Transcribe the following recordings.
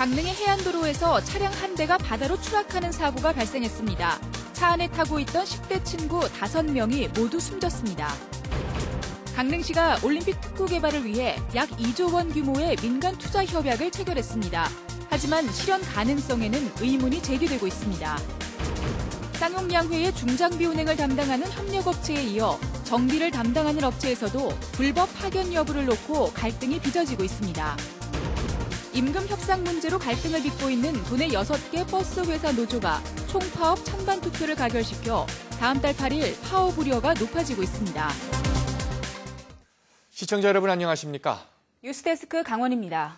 강릉의 해안도로에서 차량 한 대가 바다로 추락하는 사고가 발생했습니다. 차 안에 타고 있던 10대 친구 5명이 모두 숨졌습니다. 강릉시가 올림픽 특구 개발을 위해 약 2조 원 규모의 민간 투자 협약을 체결했습니다. 하지만 실현 가능성에는 의문이 제기되고 있습니다. 쌍용양회의 중장비 운행을 담당하는 협력업체에 이어 정비를 담당하는 업체에서도 불법 파견 여부를 놓고 갈등이 빚어지고 있습니다. 임금 협상 문제로 갈등을 빚고 있는 도내 6개 버스 회사 노조가 총파업 찬반 투표를 가결시켜 다음 달 8일 파업 우려가 높아지고 있습니다. 시청자 여러분 안녕하십니까? 뉴스데스크 강원입니다.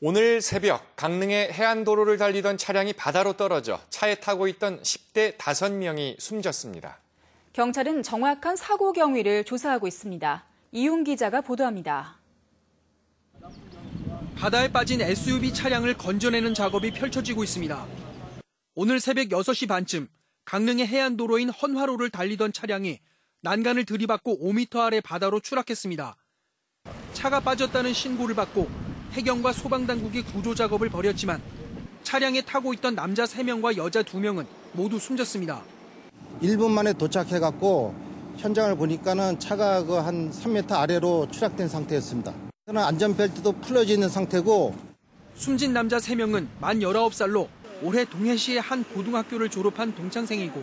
오늘 새벽 강릉의 해안도로를 달리던 차량이 바다로 떨어져 차에 타고 있던 10대 5명이 숨졌습니다. 경찰은 정확한 사고 경위를 조사하고 있습니다. 이용 기자가 보도합니다. 바다에 빠진 SUV 차량을 건져내는 작업이 펼쳐지고 있습니다. 오늘 새벽 6시 반쯤 강릉의 해안도로인 헌화로를 달리던 차량이 난간을 들이받고 5m 아래 바다로 추락했습니다. 차가 빠졌다는 신고를 받고 해경과 소방당국이 구조 작업을 벌였지만 차량에 타고 있던 남자 3명과 여자 2명은 모두 숨졌습니다. 1분 만에 도착해갖고 현장을 보니까는 차가 한 3m 아래로 추락된 상태였습니다. 안전벨트도 풀려져 있는 상태고. 숨진 남자 3명은 만 19살로 올해 동해시의 한 고등학교를 졸업한 동창생이고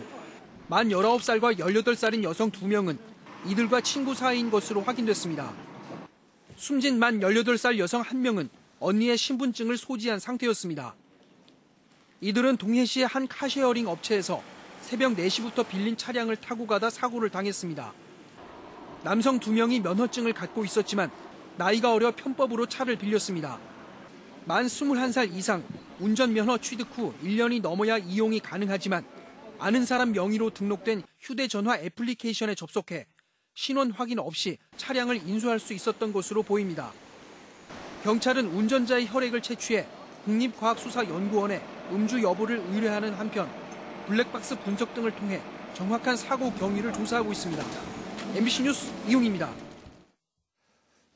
만 19살과 18살인 여성 2명은 이들과 친구 사이인 것으로 확인됐습니다. 숨진 만 18살 여성 1명은 언니의 신분증을 소지한 상태였습니다. 이들은 동해시의 한 카쉐어링 업체에서 새벽 4시부터 빌린 차량을 타고 가다 사고를 당했습니다. 남성 2명이 면허증을 갖고 있었지만 나이가 어려 편법으로 차를 빌렸습니다. 만 21살 이상 운전면허 취득 후 1년이 넘어야 이용이 가능하지만 아는 사람 명의로 등록된 휴대전화 애플리케이션에 접속해 신원 확인 없이 차량을 인수할 수 있었던 것으로 보입니다. 경찰은 운전자의 혈액을 채취해 국립과학수사연구원에 음주 여부를 의뢰하는 한편 블랙박스 분석 등을 통해 정확한 사고 경위를 조사하고 있습니다. MBC 뉴스 이용입니다.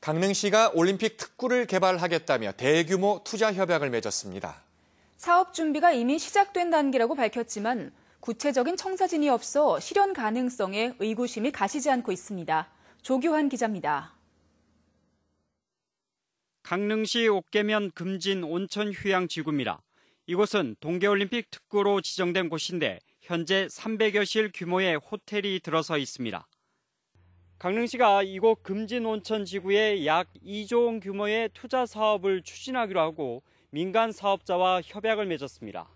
강릉시가 올림픽 특구를 개발하겠다며 대규모 투자 협약을 맺었습니다. 사업 준비가 이미 시작된 단계라고 밝혔지만 구체적인 청사진이 없어 실현 가능성에 의구심이 가시지 않고 있습니다. 조규환 기자입니다. 강릉시 옥계면 금진 온천 휴양지구입니다. 이곳은 동계올림픽 특구로 지정된 곳인데 현재 300여실 규모의 호텔이 들어서 있습니다. 강릉시가 이곳 금진 온천 지구에 약 2조 원 규모의 투자 사업을 추진하기로 하고 민간 사업자와 협약을 맺었습니다.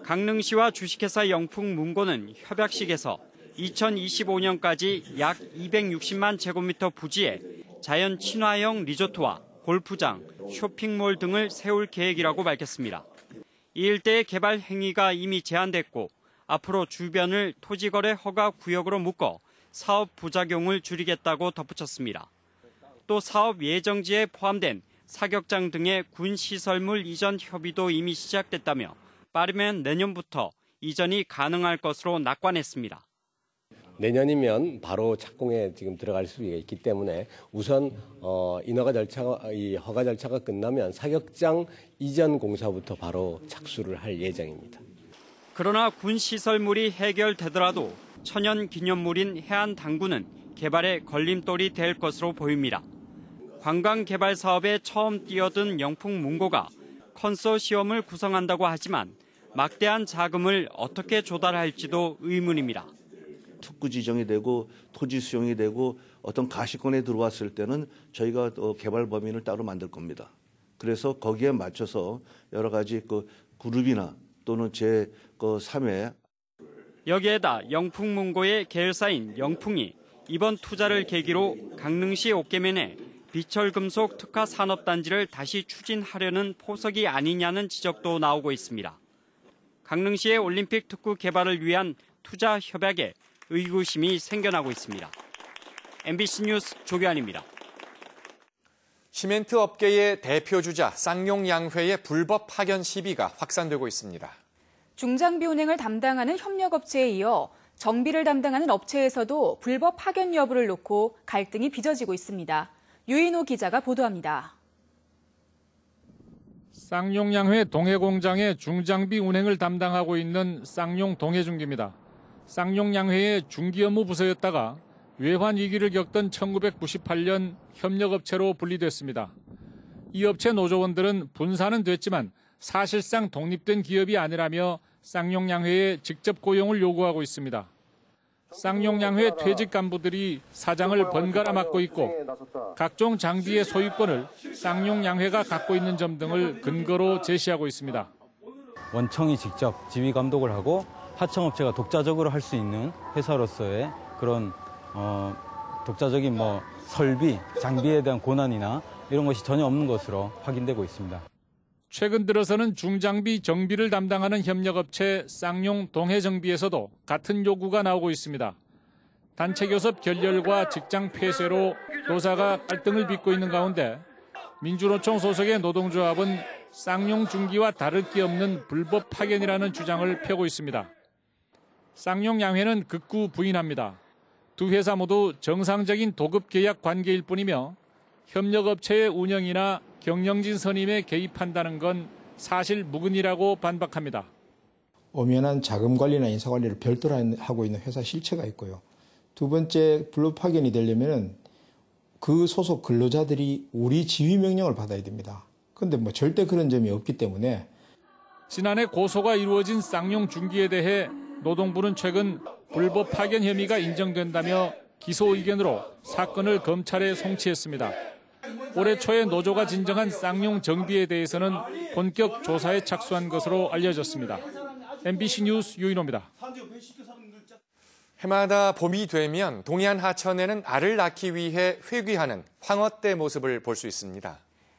강릉시와 주식회사 영풍문고는 협약식에서 2025년까지 약 260만 제곱미터 부지에 자연 친화형 리조트와 골프장, 쇼핑몰 등을 세울 계획이라고 밝혔습니다. 이 일대의 개발 행위가 이미 제한됐고 앞으로 주변을 토지거래 허가 구역으로 묶어 사업 부작용을 줄이겠다고 덧붙였습니다. 또 사업 예정지에 포함된 사격장 등의 군 시설물 이전 협의도 이미 시작됐다며 빠르면 내년부터 이전이 가능할 것으로 낙관했습니다. 내년이면 바로 착공에 지금 들어갈 수 있기 때문에 우선 허가 절차가 끝나면 사격장 이전 공사부터 바로 착수를 할 예정입니다. 그러나 군 시설물이 해결되더라도 천연 기념물인 해안당구는 개발에 걸림돌이 될 것으로 보입니다. 관광 개발 사업에 처음 뛰어든 영풍문고가 컨소시엄을 구성한다고 하지만 막대한 자금을 어떻게 조달할지도 의문입니다. 특구 지정이 되고 토지 수용이 되고 어떤 가시권에 들어왔을 때는 저희가 개발 범위를 따로 만들 겁니다. 그래서 거기에 맞춰서 여러 가지 그룹이나 또는 제3회 여기에다 영풍문고의 계열사인 영풍이 이번 투자를 계기로 강릉시 옥계면에 비철금속 특화 산업단지를 다시 추진하려는 포석이 아니냐는 지적도 나오고 있습니다. 강릉시의 올림픽 특구 개발을 위한 투자 협약에 의구심이 생겨나고 있습니다. MBC 뉴스 조규환입니다. 시멘트 업계의 대표주자 쌍용양회의 불법 파견 시비가 확산되고 있습니다. 중장비 운행을 담당하는 협력업체에 이어 정비를 담당하는 업체에서도 불법 파견 여부를 놓고 갈등이 빚어지고 있습니다. 유인호 기자가 보도합니다. 쌍용양회 동해공장의 중장비 운행을 담당하고 있는 쌍용 동해중기입니다. 쌍용양회의 중기 업무 부서였다가 외환 위기를 겪던 1998년 협력업체로 분리됐습니다. 이 업체 노조원들은 분산은 됐지만 사실상 독립된 기업이 아니라며 쌍용양회에 직접 고용을 요구하고 있습니다. 쌍용양회 퇴직 간부들이 사장을 번갈아 맡고 있고 각종 장비의 소유권을 쌍용양회가 갖고 있는 점 등을 근거로 제시하고 있습니다. 원청이 직접 지휘 감독을 하고 하청업체가 독자적으로 할 수 있는 회사로서의 그런 독자적인 설비, 장비에 대한 고난이나 이런 것이 전혀 없는 것으로 확인되고 있습니다. 최근 들어서는 중장비 정비를 담당하는 협력업체 쌍용 동해정비에서도 같은 요구가 나오고 있습니다. 단체 교섭 결렬과 직장 폐쇄로 노사가 갈등을 빚고 있는 가운데 민주노총 소속의 노동조합은 쌍용 중기와 다를 게 없는 불법 파견이라는 주장을 펴고 있습니다. 쌍용 양회는 극구 부인합니다. 두 회사 모두 정상적인 도급 계약 관계일 뿐이며 협력업체의 운영이나 경영진 선임에 개입한다는 건 사실 무근이라고 반박합니다. 엄연한 자금 관리나 인사 관리를 별도로 하고 있는 회사 실체가 있고요. 두 번째, 불법 파견이 되려면 그 소속 근로자들이 우리 지휘 명령을 받아야 됩니다. 그런데 절대 그런 점이 없기 때문에 지난해 고소가 이루어진 쌍용 중기에 대해 노동부는 최근 불법 파견 혐의가 인정된다며 기소 의견으로 사건을 검찰에 송치했습니다. 올해 초에 노조가 진정한 쌍용 정비에 대해서는 본격 조사에 착수한 것으로 알려졌습니다. MBC 뉴스 유인호입니다. 해마다 봄이 되면 동해안 하천에는 알을 낳기 위해 회귀하는 황어떼 모습을 볼 수 있습니다.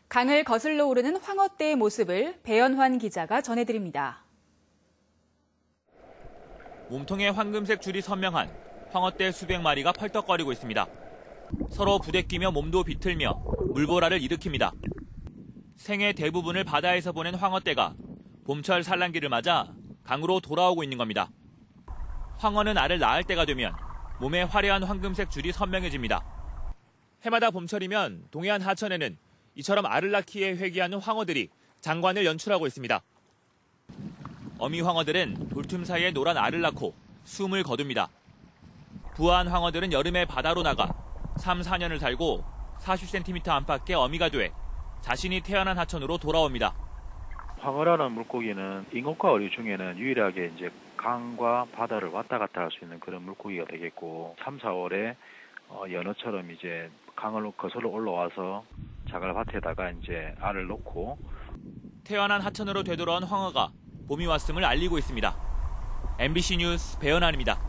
강을 거슬러 오르는 황어떼의 모습을 배연환 기자가 전해드립니다. 몸통에 황금색 줄이 선명한 황어떼 수백 마리가 펄떡거리고 있습니다. 서로 부대끼며 몸도 비틀며 물보라를 일으킵니다. 생애 대부분을 바다에서 보낸 황어떼가 봄철 산란기를 맞아 강으로 돌아오고 있는 겁니다. 황어는 알을 낳을 때가 되면 몸에 화려한 황금색 줄이 선명해집니다. 해마다 봄철이면 동해안 하천에는 이처럼 알을 낳기에 회귀하는 황어들이 장관을 연출하고 있습니다. 어미 황어들은 돌틈 사이에 노란 알을 낳고 숨을 거둡니다. 부화한 황어들은 여름에 바다로 나가 3, 4년을 살고 40cm 안팎의 어미가 돼 자신이 태어난 하천으로 돌아옵니다. 황어라는 물고기는 잉어과 어류 중에는 유일하게 강과 바다를 왔다 갔다 할 수 있는 그런 물고기가 되겠고 3, 4월에 연어처럼 강을 거슬러 올라와서 자갈밭에다가 알을 놓고 태어난 하천으로 되돌아온 황어가 봄이 왔음을 알리고 있습니다. MBC 뉴스 배연환입니다.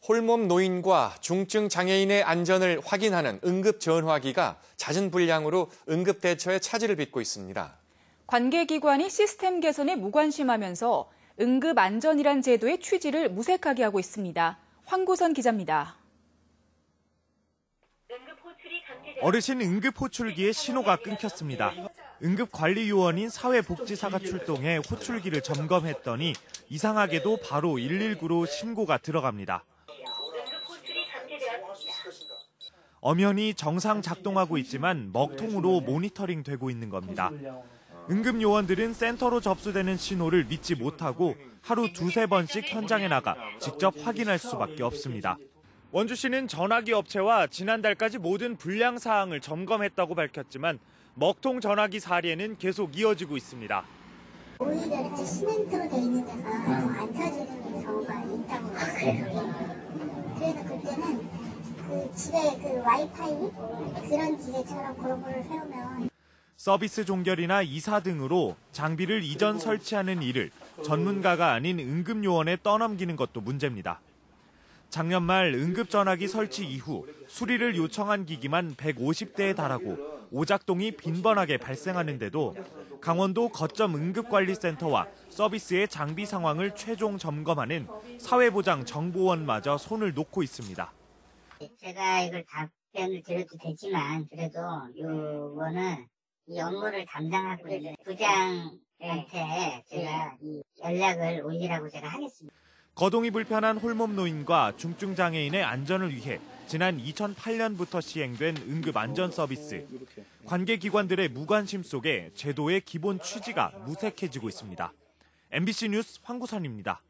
홀몸 노인과 중증 장애인의 안전을 확인하는 응급전화기가 잦은 분량으로 응급대처에 차질을 빚고 있습니다. 관계기관이 시스템 개선에 무관심하면서 응급안전이란 제도의 취지를 무색하게 하고 있습니다. 황구선 기자입니다. 어르신 응급호출기의 신호가 끊겼습니다. 응급관리요원인 사회복지사가 출동해 호출기를 점검했더니 이상하게도 바로 119로 신고가 들어갑니다. 엄연히 정상 작동하고 있지만 먹통으로 모니터링되고 있는 겁니다. 응급요원들은 센터로 접수되는 신호를 믿지 못하고 하루 2-3번씩 현장에 나가 직접 확인할 수밖에 없습니다. 원주시는 전화기 업체와 지난달까지 모든 불량 사항을 점검했다고 밝혔지만 먹통 전화기 사례는 계속 이어지고 있습니다. 오히려 이렇게 시멘트로 돼 있는 데가 안 켜지는 경우가 있다고 그래요. 그래서 그때는 집에 와이파이 그런 기계처럼 그런 걸 세우면 서비스 종결이나 이사 등으로 장비를 이전 설치하는 일을 전문가가 아닌 응급요원에 떠넘기는 것도 문제입니다. 작년 말 응급전화기 설치 이후 수리를 요청한 기기만 150대에 달하고 오작동이 빈번하게 발생하는데도 강원도 거점 응급관리센터와 서비스의 장비 상황을 최종 점검하는 사회보장정보원마저 손을 놓고 있습니다. 제가 이걸 답변을 드려도 되지만 그래도 이거는 이 업무를 담당하고 있는 부장한테 제가 이 연락을 올리라고 제가 하겠습니다. 거동이 불편한 홀몸 노인과 중증 장애인의 안전을 위해 지난 2008년부터 시행된 응급 안전 서비스. 관계기관들의 무관심 속에 제도의 기본 취지가 무색해지고 있습니다. MBC 뉴스 황구선입니다.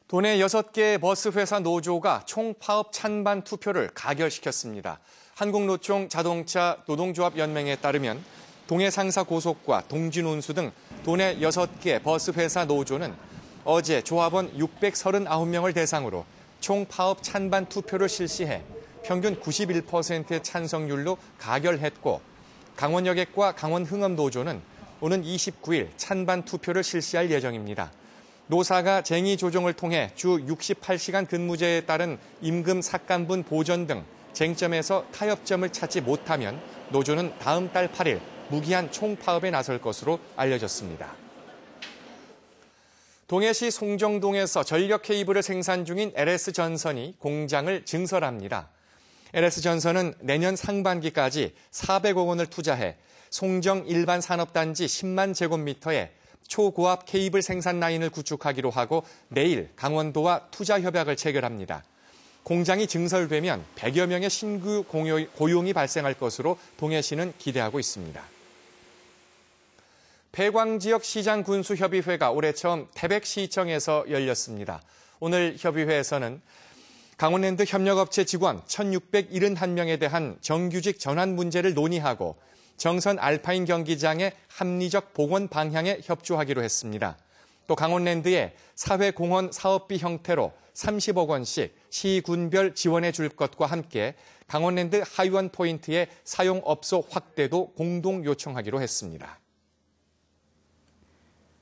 도내 6개 버스회사 노조가 총파업 찬반 투표를 가결시켰습니다. 한국노총 자동차 노동조합연맹에 따르면 동해상사고속과 동진운수 등 도내 6개 버스회사 노조는 어제 조합원 639명을 대상으로 총파업 찬반 투표를 실시해 평균 91%의 찬성률로 가결했고, 강원여객과 강원흥업노조는 오는 29일 찬반 투표를 실시할 예정입니다. 노사가 쟁의 조정을 통해 주 68시간 근무제에 따른 임금 삭감분 보전 등 쟁점에서 타협점을 찾지 못하면 노조는 다음 달 8일 무기한 총파업에 나설 것으로 알려졌습니다. 동해시 송정동에서 전력 케이블을 생산 중인 LS전선이 공장을 증설합니다. LS전선은 내년 상반기까지 400억 원을 투자해 송정 일반 산업단지 10만 제곱미터에 초고압 케이블 생산 라인을 구축하기로 하고 내일 강원도와 투자 협약을 체결합니다. 공장이 증설되면 100여 명의 신규 고용이 발생할 것으로 동해시는 기대하고 있습니다. 폐광지역 시장군수협의회가 올해 처음 태백시청에서 열렸습니다. 오늘 협의회에서는 강원랜드 협력업체 직원 1,671명에 대한 정규직 전환 문제를 논의하고 정선 알파인 경기장의 합리적 복원 방향에 협조하기로 했습니다. 또 강원랜드에 사회공헌 사업비 형태로 30억 원씩 시군별 지원해 줄 것과 함께 강원랜드 하이원 포인트의 사용업소 확대도 공동 요청하기로 했습니다.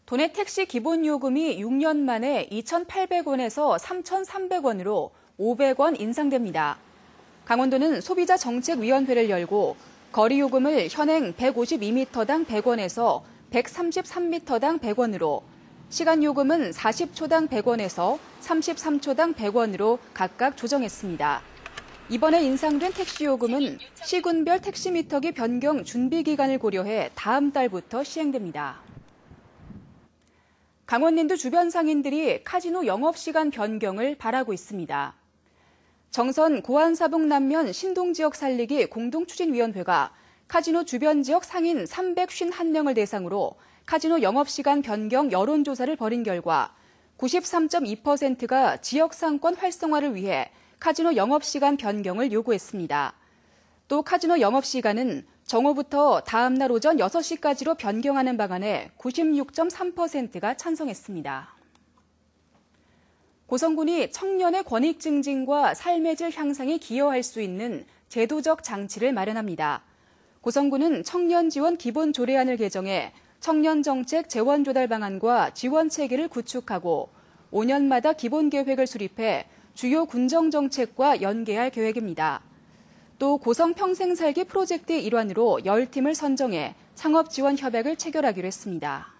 도내 택시 기본요금이 6년 만에 2,800원에서 3,300원으로 500원 인상됩니다. 강원도는 소비자정책위원회를 열고 거리요금을 현행 152m당 100원에서 133m당 100원으로, 시간요금은 40초당 100원에서 33초당 100원으로 각각 조정했습니다. 이번에 인상된 택시요금은 시군별 택시미터기 변경 준비기간을 고려해 다음 달부터 시행됩니다. 강원랜드 주변 상인들이 카지노 영업시간 변경을 바라고 있습니다. 정선 고안사북 남면 신동지역 살리기 공동추진위원회가 카지노 주변 지역 상인 351명을 대상으로 카지노 영업시간 변경 여론조사를 벌인 결과 93.2%가 지역 상권 활성화를 위해 카지노 영업시간 변경을 요구했습니다. 또 카지노 영업시간은 정오부터 다음 날 오전 6시까지로 변경하는 방안에 96.3%가 찬성했습니다. 고성군이 청년의 권익 증진과 삶의 질 향상에 기여할 수 있는 제도적 장치를 마련합니다. 고성군은 청년 지원 기본 조례안을 개정해 청년 정책 재원 조달 방안과 지원 체계를 구축하고 5년마다 기본 계획을 수립해 주요 군정 정책과 연계할 계획입니다. 또 고성 평생 살기 프로젝트의 일환으로 10팀을 선정해 창업 지원 협약을 체결하기로 했습니다.